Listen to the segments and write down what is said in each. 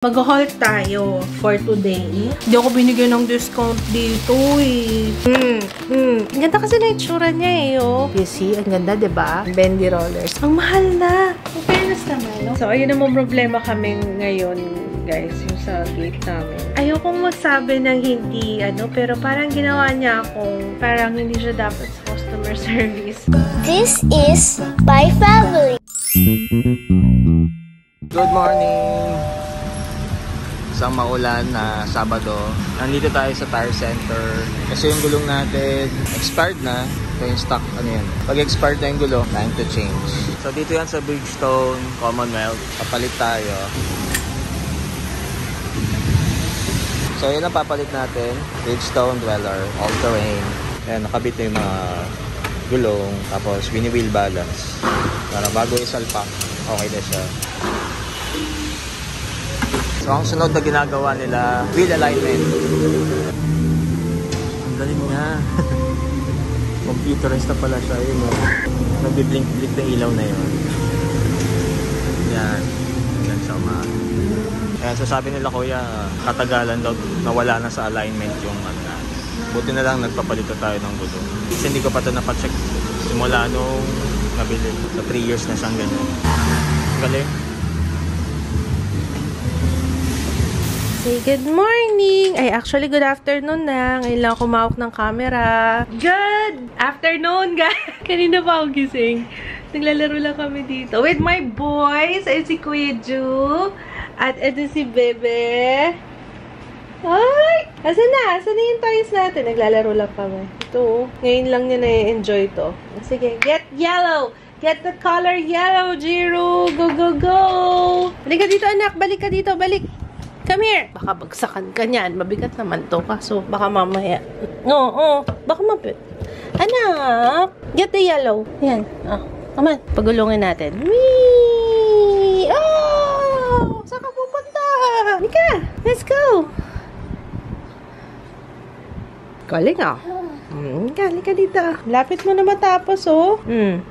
Mag-haul tayo for today. Hindi ako binigyan ng discount dito eh. Ang ganda kasi na itsura niya eh, oh. You see? Ang ganda, diba? Bendy rollers. Ang mahal na. Ang fairness naman, no? So, ayun naman problema kami ngayon, guys, yung sa gate namin. Ayokong magsabi ng hindi, pero parang ginawa niya akong parang hindi siya dapat sa customer service. This is my family. Good morning! Isang maulan na Sabado. Nandito tayo sa tire center. Kasi yung gulong natin expired na. Ito yung stock, Pag expired na yung gulong, time to change. So dito yan sa Bridgestone, Commonwealth. Papalit tayo. So yun ang papalit natin. Bridgestone Dweller, all-terrain. Ayan, nakabit na yung mga gulong. Tapos wheel balance. Para bago isalpak, okay na siya. So, ang sunod na ginagawa nila, wheel alignment. Ang galing nga. Computerized na pala siya. Yun, nagbiblink-blink na ilaw na yun. Yan. Yan siya Ayan, so sabi nila, kuya, katagalan daw, nawala na sa alignment yung buti na lang nagpapalit tayo ng gulong. Kasi hindi ko pa ito napacheck. Simula nung nabili. So, 3 years na siyang ganyan. Galing. Say good morning! Ay, actually, good afternoon na. Ngayon lang ako mawak ng camera. Good afternoon, guys! Kanina pa ako gising. Naglalaro lang kami dito. With my boys. Ay, si Kuya Ju. At ito si Bebe. Ay! Asan na? Asan na yung toys natin? Naglalaro lang kami. Ito, ngayon lang niya na-enjoy to. Sige, get yellow! Get the color yellow, Jiro! Go, go, go! Balik ka dito, anak! Balik ka dito, balik! Come here! Baka bagsakan ka niyan. Mabigat naman to. Kaso, baka mamaya. Oo. Baka mapit. Anak! Get the yellow. Yan. Come on. Pagulungin natin. Whee! Oh! Saan ka pupunta? Mika! Let's go! Galing galing ka dito. Lapit mo na matapos, oh.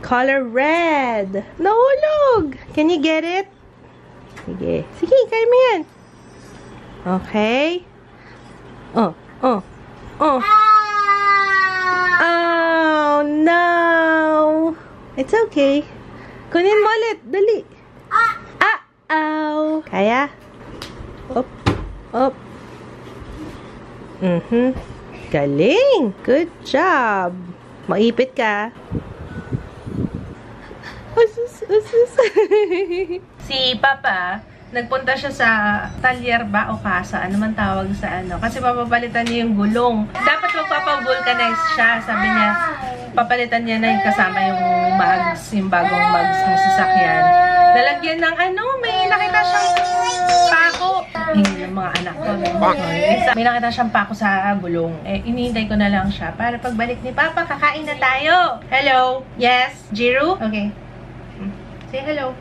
Color red. Nahulog! Can you get it? Sige. Sige, kaya mo yan. Okay. Oh, no. It's okay. Kunin mo ulit. Dali. Uh-oh. Kaya? Up. Galing. Good job. Maipit ka. Usus. Si Papa, nagpunta siya sa talyer ba o kasa, ano man tawag sa kasi papapalitan niya yung gulong. Dapat magpapa-vulcanize siya. Sabi niya, papalitan niya na yung kasama yung bags, yung bagong bags ng sasakyan. Nalagyan ng may nakita siyang pako. Ng mga anak ko. May nakita siyang pako sa gulong. Inihintay ko na lang siya para pagbalik ni Papa, kakain na tayo. Hello? Yes? Jiro? Okay. Say hello.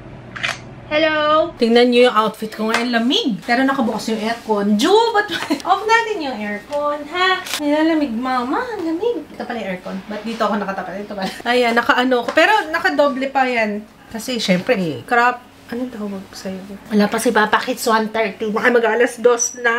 Hello! Tingnan nyo yung outfit ko ngayon, lamig. Pero nakabukas yung aircon. Ju, ba't off natin yung aircon, ha? Nilalamig, mama. Lamig. Ito pala yung aircon. Ba't dito ako nakatapat? Ito pala. Ayan, naka-ano ko. Pero naka-doble pa yan. Kasi, syempre, crop. Anong tawag sa'yo? Wala pa si Papa Kids 1:30 na. Mag-alas 2 na.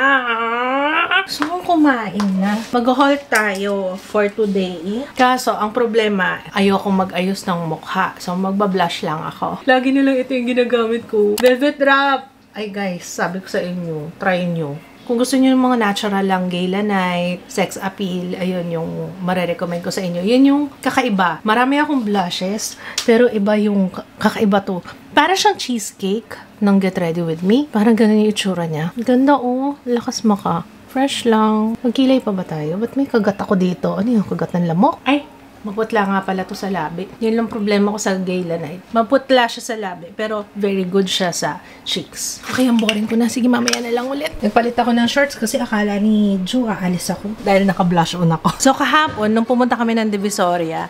Gusto mong kumain na. Mag-haul tayo for today. Kaso, ang problema, ayokong mag-ayos ng mukha. So, magbablush lang ako. Lagi na lang ito yung ginagamit ko. Velvet Wrap! Ay guys, sabi ko sa inyo, try nyo. Kung gusto niyo ng mga natural lang, gala night, sex appeal, ayun yung marirecommend ko sa inyo. Yun yung kakaiba. Marami akong blushes, pero iba yung kakaiba to. Para siyang cheesecake ng Get Ready With Me. Parang ganun yung itsura niya. Ganda lakas maka. Fresh lang. Magkilay pa ba tayo? Ba't may kagat ako dito? Ano yung kagat ng lamok? Ay! Maputla nga pala to sa labi. Yun lang problema ko sa gala night. Maputla siya sa labi, pero very good siya sa cheeks. Okay, ang boring ko na. Sige, mamaya na lang ulit. Nagpalit ako ng shorts kasi akala ni Ju aalis ako dahil naka-blush on ako. So, kahapon, nung pumunta kami ng Divisoria,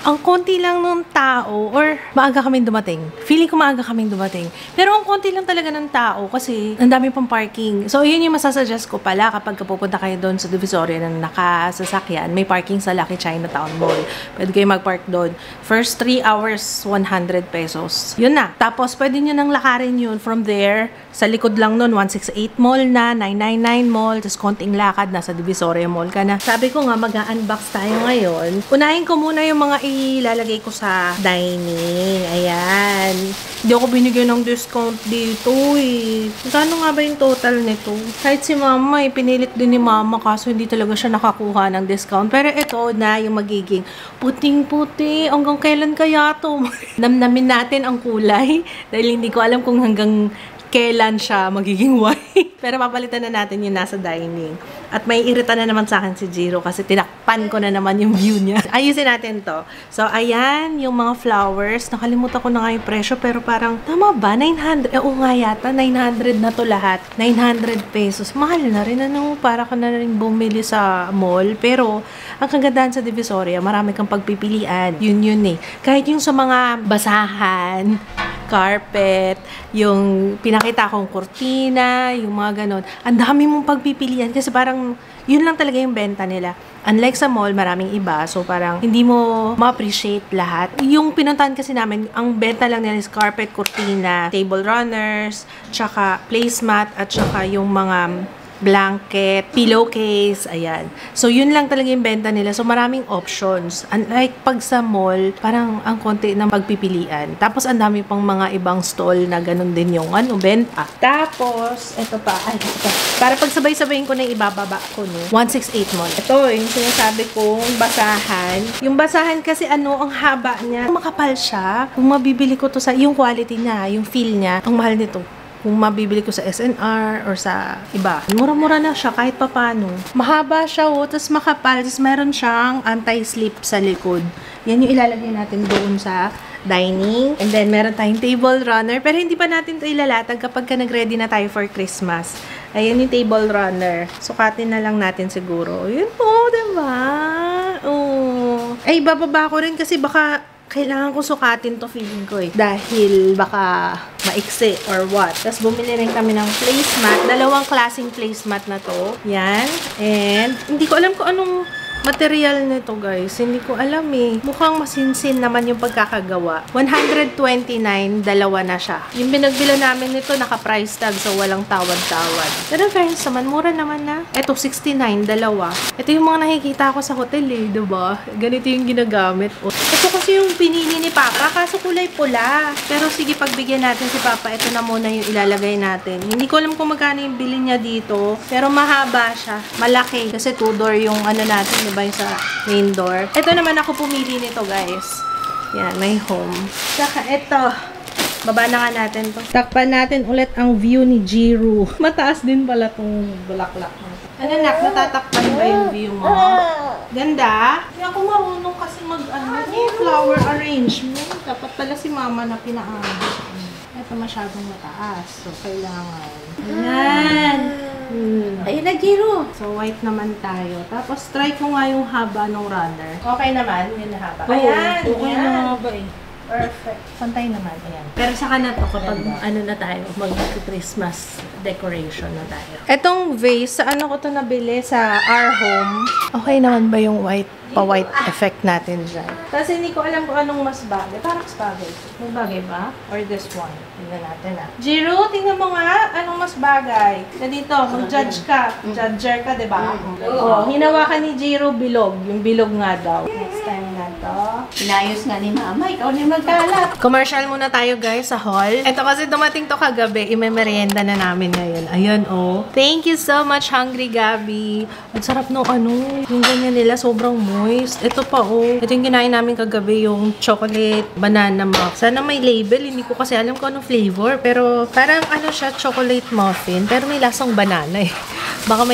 ang konti lang nung tao, or maaga kaming dumating. Feeling ko maaga kaming dumating. Pero ang konti lang talaga ng tao kasi ang dami pang parking. So, yun yung masasuggest ko pala kapag pupunta kayo doon sa Divisoria na nakasasakyan. May parking sa Lucky Chinatown Mall. Pwede kayo mag-park doon. First 3 hours, 100 pesos. Yun na. Tapos, pwede nyo nang lakarin yun from there Sa likod lang nun, 168 Mall na, 999 Mall, tapos konting lakad, nasa Divisoria Mall ka na. Sabi ko nga, mag-unbox tayo ngayon. Unahin ko muna yung mga ilalagay ko sa dining. Ayan. Hindi ako binigyan ng discount dito eh. Kano nga ba yung total nito? Kahit si mama, pinilit din ni mama kaso hindi talaga siya nakakuha ng discount. Pero ito na yung magiging puting-puti. Hanggang kailan kaya to? Namnamin natin ang kulay dahil hindi ko alam kung hanggang kailan siya magiging white. Pero papalitan na natin yung nasa dining. At may irita na naman sa akin si Jiro kasi tinakpan ko na naman yung view niya. Ayusin natin to. So, ayan, yung mga flowers. Nakalimutan ko na nga yung presyo pero parang, tama ba? 900? Oo nga yata, 900 na to lahat. 900 pesos. Mahal na rin, ano? Para ka na rin bumili sa mall. Pero, ang kagandahan sa Divisoria, marami kang pagpipilian. Yun eh. Kahit yung sa mga basahan, carpet, yung pinakita kong kurtina, yung mga ganon. Ang dami mong pagpipilian kasi parang yun lang talaga yung benta nila. Unlike sa mall, maraming iba. So, parang hindi mo ma-appreciate lahat. Yung pinuntahan kasi namin, ang benta lang nila is carpet, kurtina, table runners, tsaka placemat, at tsaka yung mga blanket, pillowcase, ayan. So, yun lang talaga yung benta nila. So, maraming options. Unlike pag sa mall, parang ang konti ng pagpipilian. Tapos, ang dami pang mga ibang stall na ganun din yung benta. Tapos, ito pa. Ay, ito. Para pagsabay-sabayin ko na yung ibababa ko, no? 168 Mall. Ito, yung sinasabi kong basahan. Yung basahan kasi, ang haba niya. Makapal siya. Kung mabibili ko to sa, yung quality niya, yung feel niya, ang mahal nito. Kung mabibili ko sa SNR or sa iba. Mura-mura na siya kahit papano. Mahaba siya tapos makapal, tapos meron siyang anti-slip sa likod. Yan yung ilalagay natin doon sa dining. And then meron tayong table runner. Pero hindi pa natin ito ilalatag kapag ka nag-ready na tayo for Christmas. Ayan yung table runner. Sukatin na lang natin siguro. Yun po, diba? Oh. Ay, bababa ko rin kasi baka kailangan ko sukatin to, feeling ko eh. Dahil baka maiksi or what. Tapos bumili rin kami ng placemat. Dalawang klaseng placemat na to. Yan. And hindi ko alam kung anong material nito, guys. Hindi ko alam eh. Mukhang masinsin naman yung pagkakagawa. 129, dalawa na siya. Yung binagbila namin nito, naka-price tag, so walang tawad-tawad. Pero fairness naman, mura naman na. Ito, 69, dalawa. Ito yung mga nakikita ko sa hotel eh, diba? Ganito yung ginagamit. Ito kasi yung pinili ni Papa, kaso kulay pula. Pero sige, pagbigyan natin si Papa, ito na muna yung ilalagay natin. Hindi ko alam kung magkano yung bili niya dito, pero mahaba siya. Malaki. Kasi 2-door yung natin, diba, yung sa main door. Ito naman ako pumili nito, guys. Yan, may home. Saka ito, baba na nga natin to. Takpan natin ulit ang view ni Jiro. Mataas din pala tong bulaklak. Ano, nak, natatakpan ba yung view mo? Ganda? Hindi ako marunong kasi flower arrangement. Dapat pala si mama na pinaayos. Ito masyadong mataas. So, kailangan. Ayan. Ayun na, Jiro. So, white naman tayo. Tapos, try ko nga yung haba ng runner. Okay naman. Yun na haba. Ayan. Okay na haba eh. Perfect. Pantay naman. Ayan. Pero saka na to kapag na tayo, mag-Christmas decoration na tayo. Etong vase, sa ko to nabili? Sa Our Home. Okay naman ba yung pa-white effect natin dyan? Kasi hindi ko alam kung anong mas bagay. Parang mas bagay. May bagay ba? Or this one? Tingnan natin Jiro, tingnan mo nga. Anong mas bagay? Na dito, mag-judge ka. Judger ka, diba? Oo. Hinawakan ni Jiro bilog. Yung bilog nga daw. Next time na to. Inayos nga ni Mama. Ikaw na magkalat. Commercial muna tayo, guys, sa hall. Ito kasi dumating to kagabi. Imemerienda na namin ngayon. Ayun, oh. Thank you so much, Hungry Gabi. Ang sarap nung yung ganyan nila. Sobrang moist. Ito pa, oh. Ito yung kinain namin kagabi, yung chocolate banana muffin. Sana may label. Hindi ko kasi alam kung anong flavor. Pero parang siya, chocolate muffin. Pero may lasang banana eh. Baka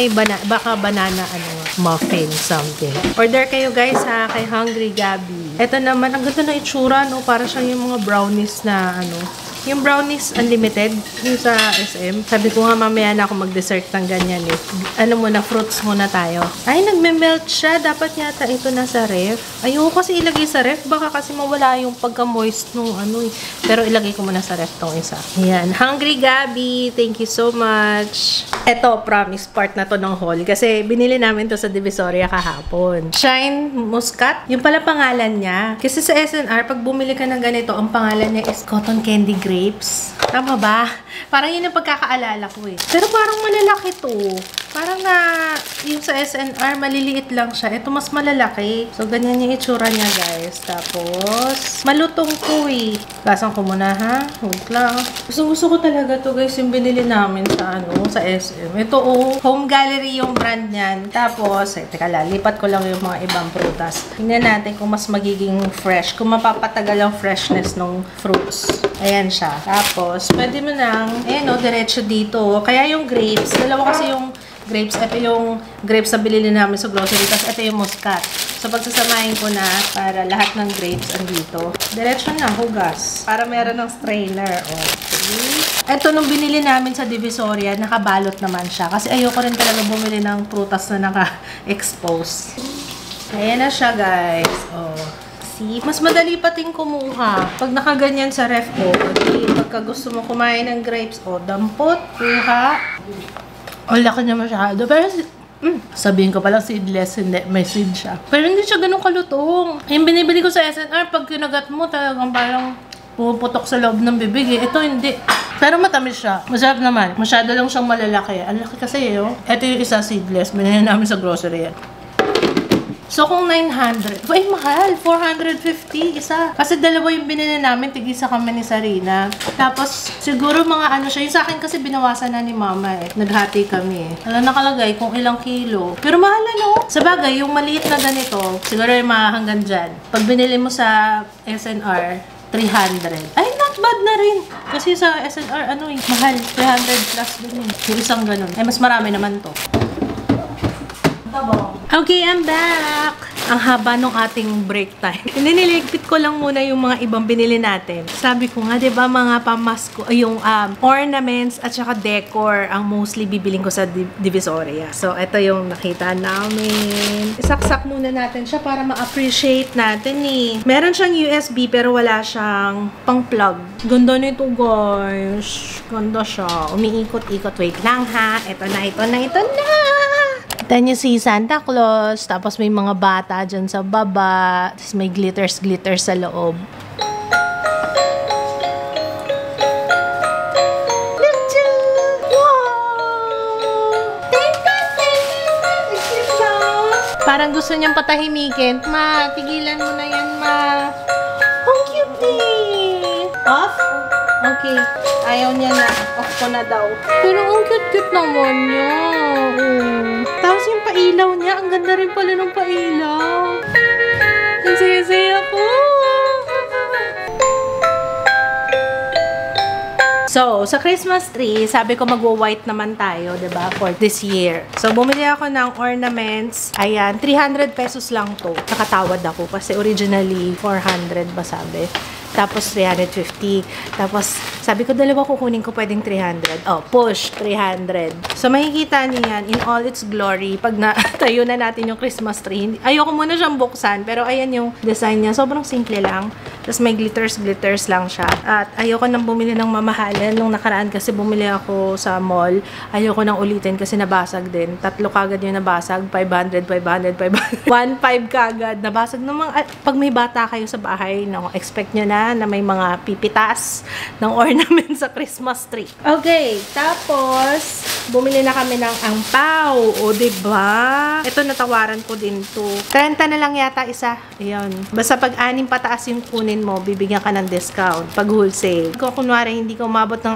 banana muffin something. Order kayo, guys, kay Hungry Gabi. Ito naman, ang ganda na itsura, no? Para siyang yung mga brownies na yung brownies unlimited, yung sa SM. Sabi ko nga mamaya na ako mag-dessert ng ganyan eh. Fruits muna tayo. Ay, nagme-melt siya. Dapat yata ito nasa ref. Ayoko kasi ilagay sa ref. Baka kasi mawala yung pagka-moist nung eh. Pero ilagay ko muna sa ref tong isa. Ayan. Hungry Gabi, thank you so much. Ito, promise, part na to ng haul. Kasi binili namin to sa Divisoria kahapon. Shine Muscat. Yung pala pangalan niya. Kasi sa SNR, pag bumili ka ng ganito, ang pangalan niya is Cotton Candy Grape. grapes. Tama ba? Parang yun ang pagkakaalala ko eh. Pero parang malalaki to. Parang yung sa SNR, maliliit lang siya. Ito mas malalaki. So, ganyan yung itsura niya, guys. Tapos, malutong to eh. Gasan ko muna, ha? Wait lang. Gusto ko talaga to, guys, yung binili namin sa SM. Ito, Home Gallery yung brand niyan. Tapos, teka lang, lipat ko lang yung mga ibang prutas. Tingnan natin kung mas magiging fresh. Kung mapapatagal ang freshness ng fruits. Ayan siya. Tapos, pwede mo nang, diretso dito. Kaya yung grapes, dalawa kasi yung grapes. Ito yung grapes na bilili namin sa grocery. Tapos ito yung muscat. So, pagsasamahin ko na para lahat ng grapes andito. Diretso na, hugas. Para meron ng strainer. Okay. Ito nung binili namin sa Divisoria, nakabalot naman siya. Kasi ayoko rin talaga bumili ng prutas na naka-expose. Ayan na siya, guys. See? Mas madali pating kumuha. Pag nakaganyan sa ref ko, pagka gusto mo kumain ng grapes, dampot, kuha. Laki niya masyado. Pero, sabihin ko palang seedless, hindi. May seed siya. Pero hindi siya ganun kalutong. Yung binibili ko sa SNR, pag kinagat mo, talagang parang puputok sa loob ng bibig eh. Ito hindi. Pero matamis siya. Masarap naman. Masyado lang siyang malalaki. Ang laki kasi Ito yung isa seedless. Binili namin sa grocery yan. So, kung 900, ay mahal, 450 isa. Kasi dalawa yung binili namin, tig-isa kami ni Sarina. Tapos, siguro mga siya. Yung sa akin kasi binawasan na ni Mama eh. Naghati kami eh. Nakalagay kung ilang kilo. Pero mahal Sa bagay, yung maliit na ganito, siguro yung mga hanggang dyan. Pag binili mo sa SNR, 300. Ay, not bad na rin. Kasi sa SNR, mahal. 300 plus din eh. Yung isang ganun. Ay, mas marami naman to. Okay, I'm back! Ang haba nung ating break time. Niligpit ko lang muna yung mga ibang binili natin. Sabi ko nga, diba, mga pamasko, yung ornaments at saka decor ang mostly bibiling ko sa Divisoria. So, ito yung nakita namin. Isaksak muna natin siya para ma-appreciate natin eh. Meron siyang USB pero wala siyang pang-plug. Ganda nito, guys. Ganda siya. Umiikot-ikot. Wait lang, ha? Ito na. Kita niyo si Santa Claus, tapos may mga bata dyan sa baba, tapos may glitters sa loob. Parang gusto niyang patahimikin. Ma, tigilan mo na yan, ma. Ang cute eh. Off? Okay. Ayaw niya na. Off ko na daw. Pero ang cute-cute naman niya. Tapos yung pailaw niya, ang ganda rin pala ng pailaw. Ang saya-saya ko. So, sa Christmas tree, sabi ko magwo-white naman tayo, diba, for this year. So, bumili ako ng ornaments. Ayan, 300 pesos lang to. Nakatawad ako kasi originally 400 ba sabi. Tapos 350. Tapos sabi ko dalawa kukunin ko, pwedeng 300. Oh, push 300. So makikita niyo yan in all its glory pag tayo na natin yung Christmas tree. Ayoko muna siyang buksan, pero ayan yung design niya. Sobrang simple lang. Tapos may glitters lang siya. At ayoko nang bumili ng mamahalan. Nung nakaraan kasi bumili ako sa mall. Ayoko nang ulitin kasi nabasag din. 3 kagad yung nabasag. 500, 1.5 kagad. Nabasag naman. Pag may bata kayo sa bahay, no, expect nyo na may mga pipitas ng ornament sa Christmas tree. Okay, tapos bumili na kami ng angpaw. O, diba? Ito natawaran ko din to. 30 na lang yata isa. Ayan. Basta pag 6 pataas yung kunin mo, bibigyan ka ng discount. Pag wholesale. Kung kunwari hindi ka umabot ng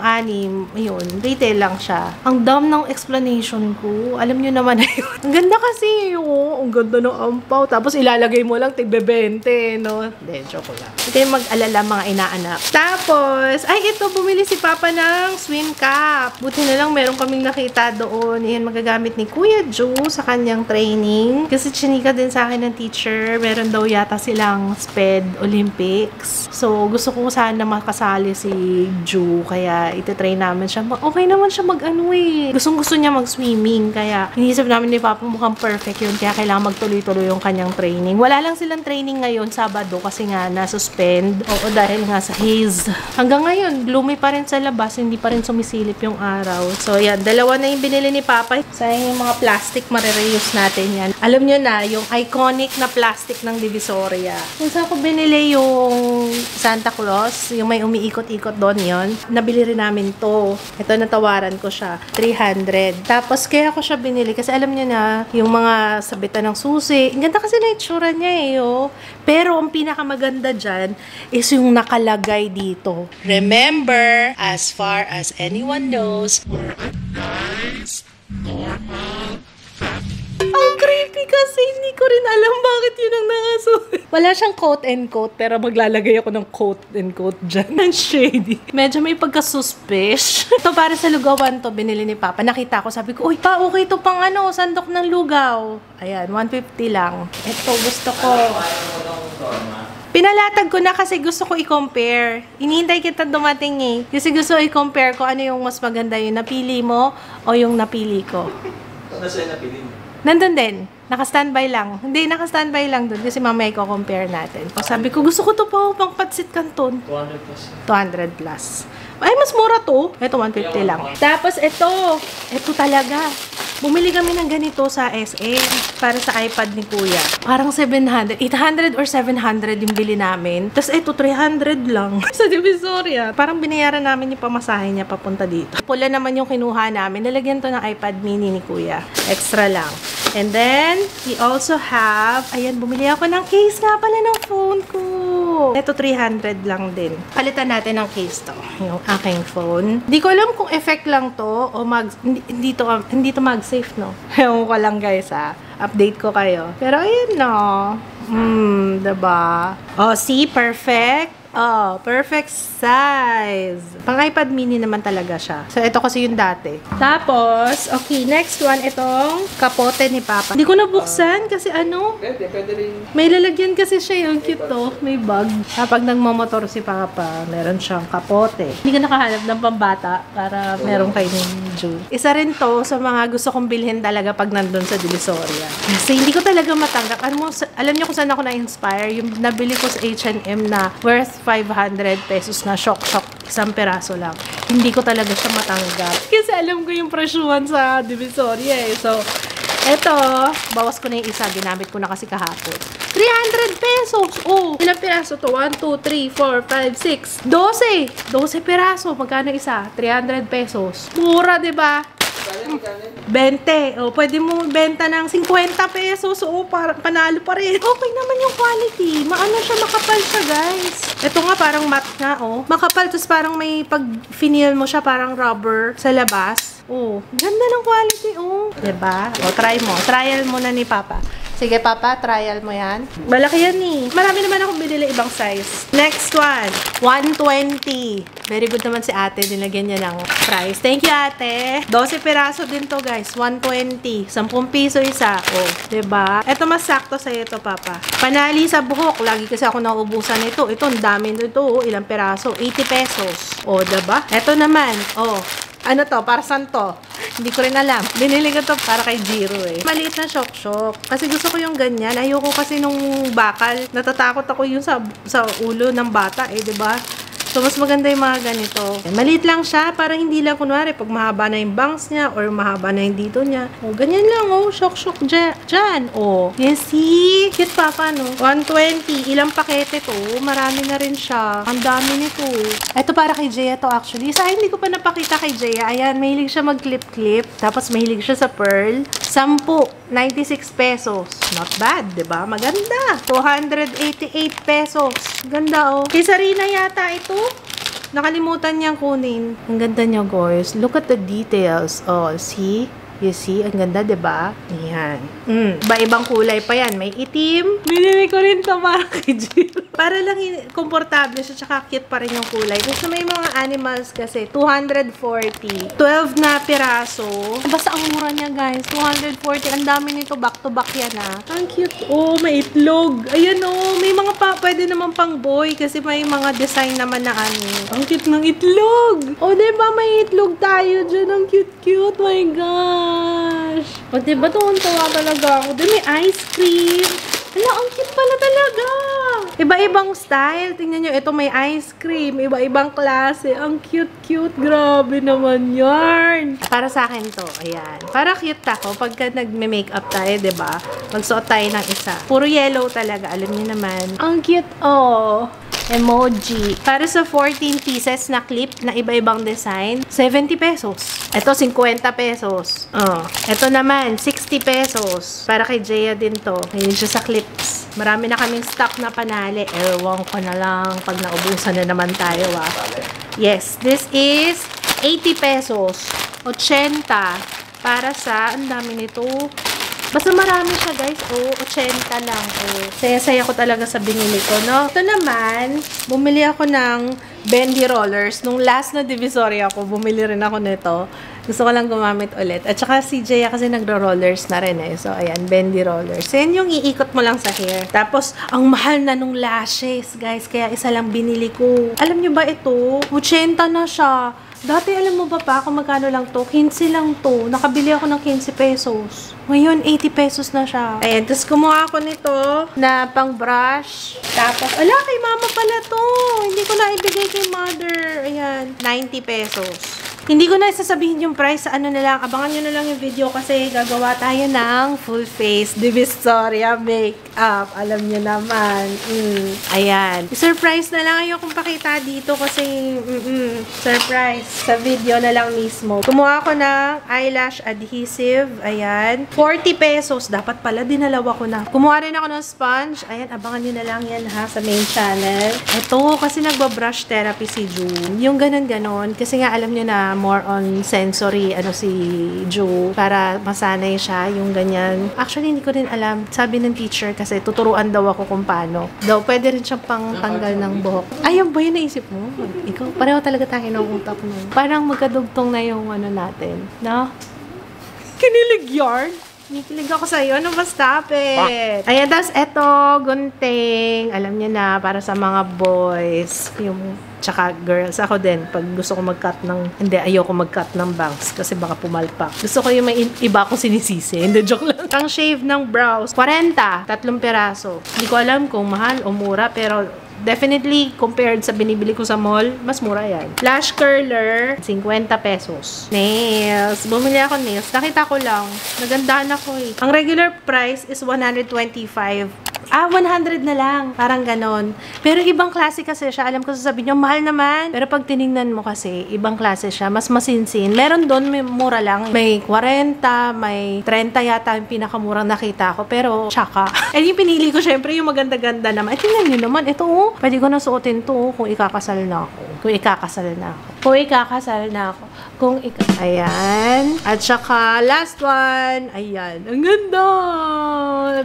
6, ayun, retail lang siya. Ang dam ng explanation ko. Alam nyo naman na yun. Ang ganda kasi, ang ganda ng angpaw. Tapos ilalagay mo lang, tig-20, no? Hindi, joke lang. Hindi kayo mag-alala mga inaanak. Tapos, ay ito, bumili si Papa ng swim cap. Buti na lang meron kaming nakita doon. Yan, magagamit ni Kuya Joe sa kanyang training. Kasi chinika din sa akin ng teacher. Meron daw yata silang SPED Olympics. So, gusto ko sana makasali si Joe. Kaya, ititrain namin siya. Okay naman siya mag-ano eh. Gustong-gusto niya mag-swimming. Kaya, inisip namin ni Papa mukhang perfect yun. Kaya, kailangan magtuloy-tuloy yung kanyang training. Wala lang silang training ngayon, Sabado, kasi nga, nasuspend. Oo, dahil nga sa haze. Hanggang ngayon, gloomy pa rin sa labas. Hindi pa rin sumisilip yung araw. So, yan. Dalawa na yung binili ni Papa. Sayang yung mga plastic, marireuse natin yan. Alam nyo na, yung iconic na plastic ng Divisoria. Kung saan ko binili yung yung Santa Claus, yung may umiikot-ikot doon yon. Nabili rin namin to. Ito, natawaran ko siya. 300. Tapos, kaya ko siya binili. Kasi alam niyo na, yung mga sabitan ng susi. Ang ganda kasi na itsura niya eh, oh. Pero, ang pinakamaganda dyan is yung nakalagay dito. Remember, as far as anyone knows, ang creepy kasi hindi ko rin alam bakit yun ang nakasuot. Wala siyang coat and coat pero maglalagay ako ng coat and coat dyan. Ang shady. Medyo may pagka-suspish. Ito para sa lugawan to, binili ni Papa. Nakita ko, sabi ko, uy pa, okay to pang ano, sandok ng lugaw. Ayan, 150 lang. Ito, gusto ko. Pinalatag ko na kasi gusto ko i-compare. Inihintay kita dumating eh. Kasi gusto ko i-compare ko ano yung mas maganda, yung napili mo o yung napili ko. Nasa yung napili mo? Nandun din. Naka-standby lang. Hindi, naka-standby lang dun kasi mamaya i-compare natin. Sabi ko, gusto ko to pa pang Patsit Canton. 200 plus. 200 plus. Ay, mas mura to. Ito, 150 lang. Tapos, ito talaga. Bumili kami ng ganito sa SM para sa iPad ni Kuya. Parang 700. 800 or 700 yung bili namin. Tapos, ito, 300 lang. Sa Divisoria. Parang binayaran namin yung pamasahe niya papunta dito. Pula naman yung kinuha namin. Nalagyan to ng iPad mini ni Kuya. Extra lang. And then, we also have, ayan, bumili ako ng case nga pala ng phone ko. Ito, 300 lang din. Palitan natin ng case to, yung aking phone. Hindi ko alam kung effect lang to o hindi to mag-safe, no? Ewan ko lang, guys, ha. Update ko kayo. Pero, ayan, no. Diba? Oh, see? Perfect. Oh, perfect size. Pang iPad mini naman talaga siya. So, ito kasi yung dati. Tapos, okay, next one, itong kapote ni Papa. Hindi ko nabuksan kasi ano? Pwede rin. May lalagyan kasi siya yung cute to. May bag. Kapag nagmamotor si Papa, meron siyang kapote. Hindi ka nakahanap ng pambata para meron kayo ng June. Isa rin to sa mga gusto kong bilhin talaga pag nandun sa Divisoria. Kasi hindi ko talaga matanggap. Alam niyo kung saan ako na-inspire? Yung nabili ko sa H&M na worth 500 pesos na shock. Isang peraso lang. Hindi ko talaga siya matanggap. Kasi alam ko yung presyuhan sa Divisoria eh. So, eto, bawas ko na yung isa. Ginamit ko na kasi kahapon. 300 pesos! Oh, ilang peraso to? 1, 2, 3, 4, 5, 6, 12! 12 peraso. Magkano isa? 300 pesos. Mura, diba? 20. O, pwede mo benta ng 50 pesos. O, panalo pa rin. Okay naman yung quality. Maano siya, makapal siya, guys. Ito nga, parang matte nga, oh. Makapal, tapos parang may pag-finial mo siya, parang rubber sa labas. Oh, ganda ng quality, oh. Diba? O, try mo. Trial mo na ni Papa. Sige, Papa, trial mo yan. Malaki yan eh. Marami naman akong binili ibang size. Next one, 120. Very good naman si ate. Dinagyan niya ng price. Thank you, ate. 12 peraso din to, guys. 120. 10 piso isa. Oh, diba? Ito mas sakto sa'yo ito, Papa. Panali sa buhok. Lagi kasi ako nauubusan ito. Ito, ang dami nito. Oh, ilang peraso? 80 pesos. Oh, diba? Ito naman. Oh, ano to? Para saan to? Hindi ko rin alam. Binili ko to para kay Jiro eh. Maliit na shock. Kasi gusto ko yung ganyan. Ayoko kasi nung bakal. Natatakot ako yung sa ulo ng bata eh, diba? So, mas maganda yung mga ganito. Maliit lang siya, para hindi lang kunwari pag mahaba na yung bangs niya or mahaba na yung dito niya. O, ganyan lang, oh. Shock dyan. O, yes, see? Cute, Papa, no? 120. Ilang pakete to? Marami na rin siya. Ang dami nito. Ito para kay Jaya to, actually. Sa hindi ko pa napakita kay Jaya. Ayan, mahilig siya mag-clip-clip. Tapos, mahilig siya sa pearl. 10. 96 pesos. Not bad, diba? Maganda. 288 pesos. Ganda, oh. Kay Sarina yata ito. Nakalimutan niyang kunin. Ang ganda niya, guys. Look at the details. Oh, see? You see? Ang ganda, diba? Ayan. Iba-ibang kulay pa yan. May itim. Binili ko rin to para kay Jiro. Para lang komportable siya. Tsaka cute pa rin yung kulay. Kasi may mga animals kasi. 240. 12 na piraso. Basta ang mura niya, guys. 240. Ang dami nito. Back to back yan, ha. Ang cute. Oh, may itlog. Ayan, oh. May mga pwede naman pang boy. Kasi may mga design naman na ano. Ang cute ng itlog. Oh, diba? May itlog tayo dyan. Ang cute-cute. My gosh. O, diba? Tuwan-tuwa talaga ako. Diba? May ice cream. Hala, ang cute pala talaga. Iba-ibang style. Tingnan nyo, ito may ice cream. Iba-ibang klase. Ang cute-cute. Grabe naman yarn. Para sa akin to. Ayan. Para cute ako. Pagka nagme-makeup tayo, diba? Magsuot tayo ng isa. Puro yellow talaga. Alam niyo naman. Ang cute, oh. Emoji. Para sa 14 pieces na clip na iba-ibang design, 70 pesos. Ito, 50 pesos. Ito naman, 60 pesos. Para kay Jaya din to. Hindi siya sa clips. Marami na kaming stock na panali. Ewan ko na lang pag naubusan na naman tayo, Yes, this is 80 pesos. 80 para sa, ang dami nito. Basta marami siya, guys. 80 lang. Saya-saya ko talaga sa binili ko, no? Ito naman, bumili ako ng bendy rollers. Nung last na Divisoria ako, bumili rin ako nito. Gusto ko lang gumamit ulit. At saka si Jaya kasi nagro-rollers na rin eh. So, ayan, bendy rollers. So, yan yung iikot mo lang sa hair. Tapos, ang mahal na nung lashes, guys. Kaya isa lang binili ko. Alam nyo ba ito? 80 na siya. Dati, alam mo ba pa kung magkano lang to? 15 lang to. Nakabili ako ng 15 pesos. Ngayon, 80 pesos na siya. Ayan, tapos kumuha ako nito na pang brush. Tapos, ala, kay mama pala to. Hindi ko na ibigay kay mother. Ayan, 90 pesos. Hindi ko na isasabihin yung price sa ano na lang. Abangan nyo na lang yung video kasi gagawa tayo ng full face Divisoria makeup. Alam nyo naman. Ayan. Surprise na lang. Ayokong pakita dito kasi surprise. Sa video na lang mismo. Kumuha ako ng eyelash adhesive. Ayan. 40 pesos. Dapat pala dinalawa ko na. Kumuha rin ako ng sponge. Ayan. Abangan nyo na lang yan ha sa main channel. Ito kasi nagbabrush therapy si June. Yung ganon-ganon. Kasi nga alam nyo na more on sensory, si Ju, para masanay siya, yung ganyan. Actually, hindi ko rin alam. Sabi ng teacher kasi tuturuan daw ako kung paano. Daw, pwede rin siyang pang tanggal ng buhok. Ayun ba yung naisip mo? Ikaw, pareho talaga tayo ng utak mo. Parang magkadugtong na yung natin. No? Kinilig yarn? Nikilig ako sa'yo. Ano ba? Stop it! Ayan, tapos eto, gunting. Alam niyo na, para sa mga boys. Yung tsaka girls. Ako din, pag gusto ko mag-cut ayoko mag-cut ng bangs kasi baka pumalpak. Gusto ko yung may iba akong sinisisi. Hindi, joke lang. Ang shave ng brows, 40. 3 piraso. Hindi ko alam kung mahal o mura, pero definitely, compared sa binibili ko sa mall, mas mura yan. Lash curler, 50 pesos. Nails. Bumili ako nails. Nakita ko lang. Nagandahan ako eh. Ang regular price is 125. 100 na lang. Parang ganon. Pero ibang klase kasi siya. Alam ko sasabihin nyo, mahal naman. Pero pag tinignan mo kasi, ibang klase siya. Mas masinsin. Meron doon, may mura lang. May 40, may 30 yata yung pinakamurang nakita ko. Pero, tsaka. Yung pinili ko, syempre, yung maganda-ganda naman. Tingnan nyo naman. Ito, pwede ko na suotin to kung ikakasal na ako. Ayan. At saka, last one. Ayan. Ang ganda.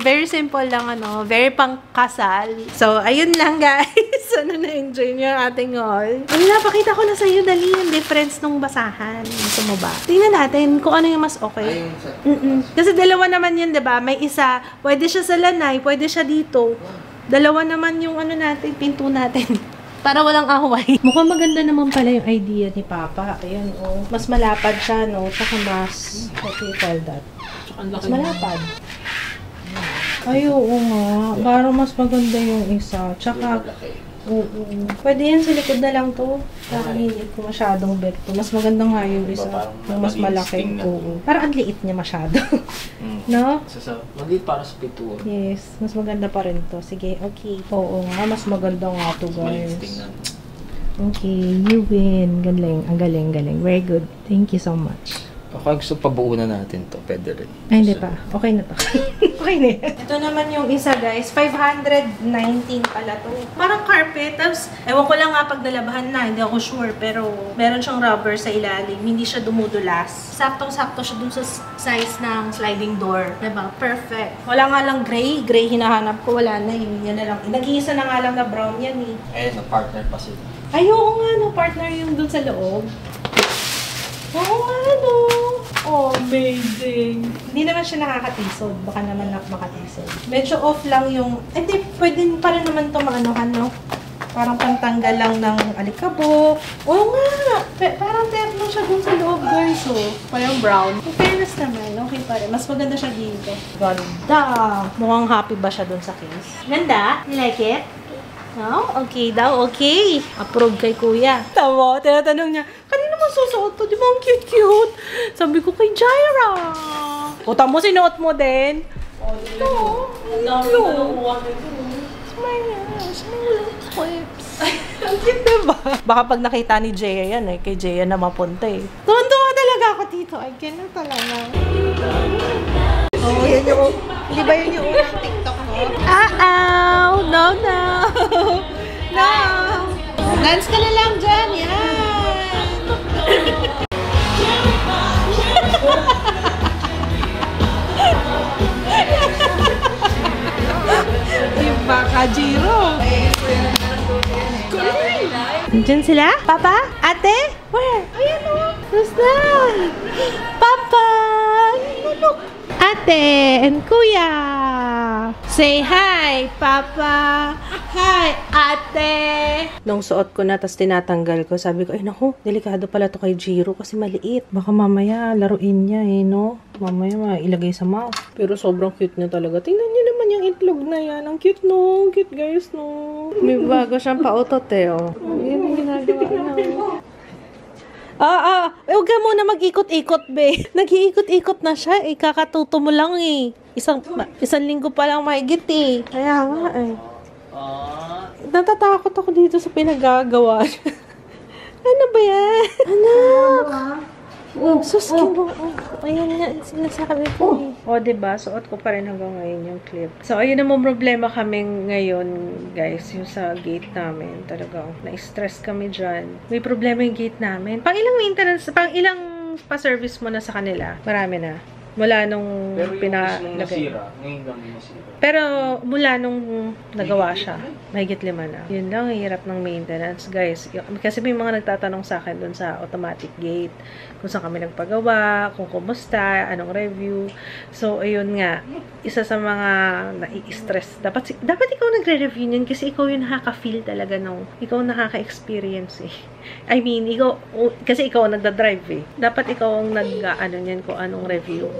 Very simple lang, very pangkasal. So, ayun lang, guys. Sana na-enjoy niyo yung ating haul. Ayun, pakita ko na sa'yo, dali yung difference nung basahan. Gusto mo ba? Tingnan natin kung ano yung mas okay. Kasi dalawa naman yun, diba? May isa, pwede siya sa lanay, pwede siya dito. Dalawa naman yung natin, pinto natin. Para walang away. Mukhang maganda naman pala yung idea ni Papa. Ayan, mas malapad siya, Tsaka mas, what do you call that? Mas malapad. Ay, oo nga. Parang mas maganda yung isa. Tsaka, pwede yan sa likod na lang to. Parang hindi ko masyadong bet to. Mas maganda nga yung isa. Yung mas malaki. Parang ang liit niya masyado. No? Maliit para sa pituon. Yes. Mas maganda pa rin to. Sige, okay. Oo nga. Mas maganda nga to, guys. Okay, you win. Galing. Ang galing. Very good. Thank you so much. Ako gusto pabuo na natin to. Pwede rin. Ay, hindi pa. Okay na to. Okay na yan. Ito naman yung isa, guys. 519 pala to. Parang carpet. Tapos, ewan ko lang nga pag nalabahan na. Hindi ako sure. Pero, meron siyang rubber sa ilalim. Hindi siya dumudulas. Saktong-sakto siya dun sa size ng sliding door. Diba? Perfect. Wala nga lang gray. Gray hinahanap ko. Wala na. Yan na lang. Nag-iisa na nga lang na brown yan eh. Ayun, partner pa sila. Ay, oo nga. Partner yung dun sa loob. Oo nga, Oh, amazing. Hindi naman siya nakakatisod. Baka naman makatisod. Medyo off lang yung... Hindi, pwede pa rin naman ito maanohan, Parang pantanggal lang ng alikabok. Oo nga! Parang teflon siya dun sa loob, guys, Parang brown. In fairness naman, okay pa rin. Mas maganda siya dito. Ganda! Mukhang happy ba siya dun sa case? Ganda? You like it? No? Okay daw, okay. Approve kay kuya. Tama, tinatanong niya, kanina mo susuot to? Di ba ang cute-cute? Sabi ko kay Jaira. Utang mo, sinuot mo din. Oo. Ang dami ko nakuha nito. Smile. Smile. Clips. Ang cute diba? Baka pag nakita ni Jaya yan kay Jaya na mapunta Tuwan-tuwa talaga ako dito. Ay, gano'n talaga. Oh, yan yung, hindi ba yun yung unang TikTok ko? No, no. No. Dance ka na lang dyan, yan. Iba ka, Jiro. Diyan sila? Papa? Ate? Where? Ayan o. Basta. Papa! Look. Ate and Kuya. Say hi, Papa. Hi, Ate. Nung suot ko na, tas tinatanggal ko, sabi ko, ay naku, delikado pala to kay Jiro kasi maliit. Baka mamaya laruin niya no? Mamaya ilagay sa mouth. Pero sobrang cute niya talaga. Tingnan niyo naman yung itlog na yan. Ang cute no? Cute guys no? May bago siyang pautot oh. Yan ang ginagawa niya. Huwag ka muna mag-ikot-ikot, be. Nag-iikot-ikot na siya, kakatuto mo lang Isang linggo pa lang mahigit Kaya nga Natatakot ako dito sa pinagagawa niya. Ano ba yan? Anak! Suskin mo. Ayan nga, sinasabi ko diba? Suot ko pa rin hanggang ngayon yung clip. So, ayun naman problema kami ngayon, guys. Yung sa gate namin. Talagang na-stress kami dyan. May problema yung gate namin. Pang ilang maintenance, pang ilang pa-service mo na sa kanila? Marami na. Mula nung pinalagay. Ngayon lang yung nasira. Pero mula nung nagawa siya, mahigit 5 na. Yun lang, hirap ng maintenance, guys. Kasi may mga nagtatanong sa akin dun sa automatic gate. Kung saan kami nagpagawa, kung kumusta, anong review. So, ayun nga. Isa sa mga nai-stress. Dapat ikaw nagre-review niyan kasi ikaw yung nakaka-feel talaga ikaw nakaka-experience I mean, kasi ikaw ang nagda-drive Dapat ikaw ang nag-ano niyan kung anong review.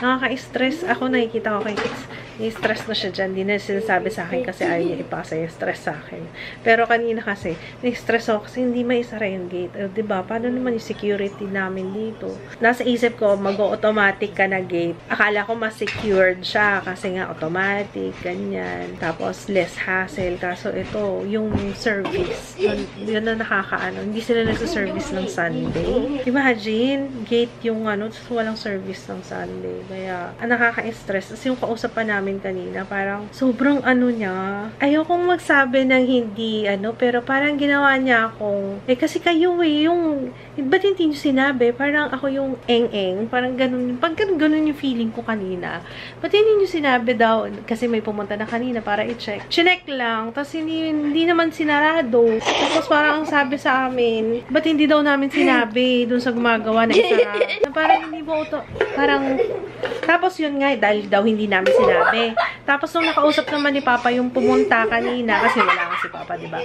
Nakaka-stress. Ako nakikita ko kay Kids. Ni-stress na siya dyan. Hindi na sinasabi sa akin kasi ayaw niya ipasa yung stress sa akin. Pero kanina kasi, ni-stress ako kasi hindi maisara yung gate. Diba? Paano naman yung security namin dito? Nasa isip ko, mag-automatic ka na gate. Akala ko mas secured siya kasi nga automatic, ganyan. Tapos, less hassle. Kaso ito, yung service. Yun na nakakaano. Hindi sila nagsa-service ng Sunday. Imagine, gate yung walang service ng Sunday. Kaya, nakaka-stress. Kasi yung kausap pa namin kanina, parang sobrang niya. Ayokong magsabi ng hindi, pero parang ginawa niya akong, kasi kayo ba't hindi nyo sinabi? Parang ako yung eng-eng. Parang ganun, pag ganun yung feeling ko kanina. Ba't hindi nyo sinabi daw? Kasi may pumunta na kanina para i-check. Chinek lang. Tapos hindi naman sinarado. Tapos parang ang sabi sa amin, ba't hindi daw namin sinabi dun sa gumagawa na isara? Na parang hindi mo tapos yun nga, dahil daw hindi namin sinabi. Tapos nung nakausap naman ni Papa yung pumunta kanina, kasi wala nga si Papa, diba?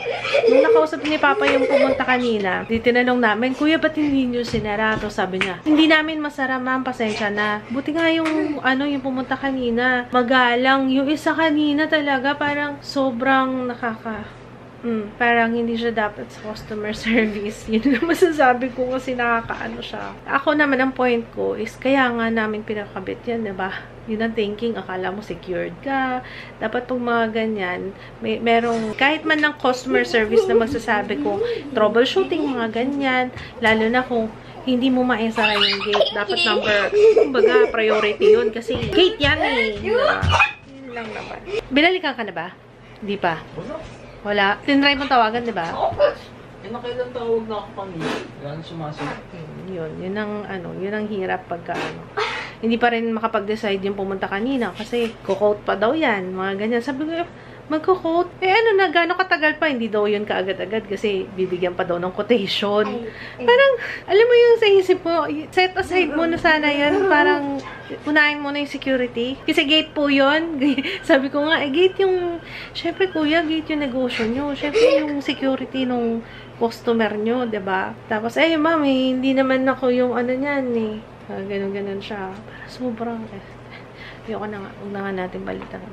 Nung nakausap ni Papa yung pumunta kanina, tinanong namin, Kuya, ba't hindi nyo sinara? Tapos sabi niya, hindi namin masara, ma'am, pasensya na. Buti nga yung pumunta kanina, magalang. Yung isa kanina talaga, parang sobrang parang hindi siya dapat sa customer service. Yun na masasabi ko kasi nakakaano siya. Ako naman, ang point ko is, kaya nga namin pinakabit yan, diba? Yun ang thinking, akala mo secured ka. Dapat pag mga ganyan, merong, kahit man ng customer service na magsasabi ko, troubleshooting, mga ganyan, lalo na kung hindi mo maisara yung gate. Dapat kumbaga, priority yun. Kasi gate yan Diba? Yun lang naman. Binalikan ka na ba? Hindi pa. Wala. Tinry mong tawagan, di ba? Nakailang tawag na ako kanina. Wala na sumasagot. Yun ang hirap pagka hindi pa rin makapag-decide yung pumunta kanina kasi kukote pa daw yan. Mga ganyan. Sabi ko, magkukote. Gano'ng katagal pa? Hindi daw yun kaagad-agad kasi bibigyan pa daw ng quotation. Parang, alam mo yung sa isip mo, set aside mo na sana yan. Parang, unahin mo na yung security. Kasi gate po yun. Sabi ko nga, gate yung, syempre kuya, gate yung negosyo nyo. Syempre yung security nung customer nyo, diba? Tapos, ma'am, hindi naman ako yung niyan ganun-ganun siya. Parang sobrang, ayoko na nga, huwag na nga natin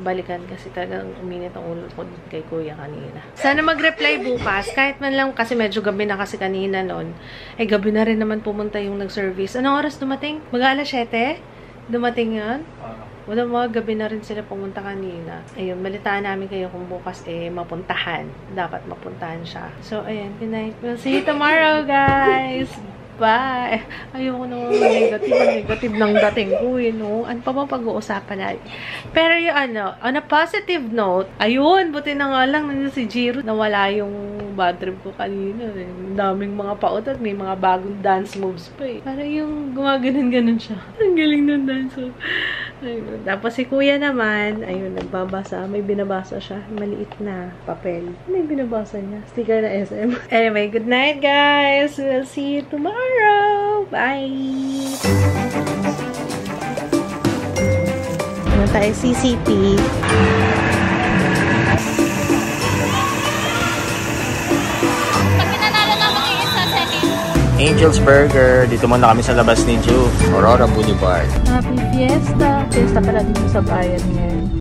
balikan kasi talagang uminit ang ulo ko kay Kuya kanina. Sana mag-reply bukas, kahit man lang kasi medyo gabi na kasi kanina nun. Gabi na rin naman pumunta yung nag-service. Anong oras dumating? Mag-alas 7? Dumating yun? Wala, mga gabi na rin sila pumunta kanina. Ayun, balitaan namin kayo kung bukas mapuntahan. Dapat mapuntahan siya. So, ayun, good night. We'll see you tomorrow, guys! Bye! Ayoko naman negative ng dating ko, no? Ano pa ba pag-uusapan natin? Pero yung on a positive note, ayun, buti na nga lang nandiyan si Jiro. Nawala yung bad trip ko kanina. Ang daming mga paot at may mga bagong dance moves pa eh. Parang yung gumaganon-ganon siya. Ang galing ng dance move. Ayun. Tapos si kuya naman, ayun, nagbabasa. May binabasa siya. Maliit na papel. Ano yung binabasa niya? Sticker na SM. Anyway, good night, guys! We'll see you tomorrow! Bye! Ano tayo? CCP. Angel's Burger. Dito muna kami sa labas ni Ju. Aurora Boulevard. Happy Fiesta! Fiesta pala dito sa bayan ngayon.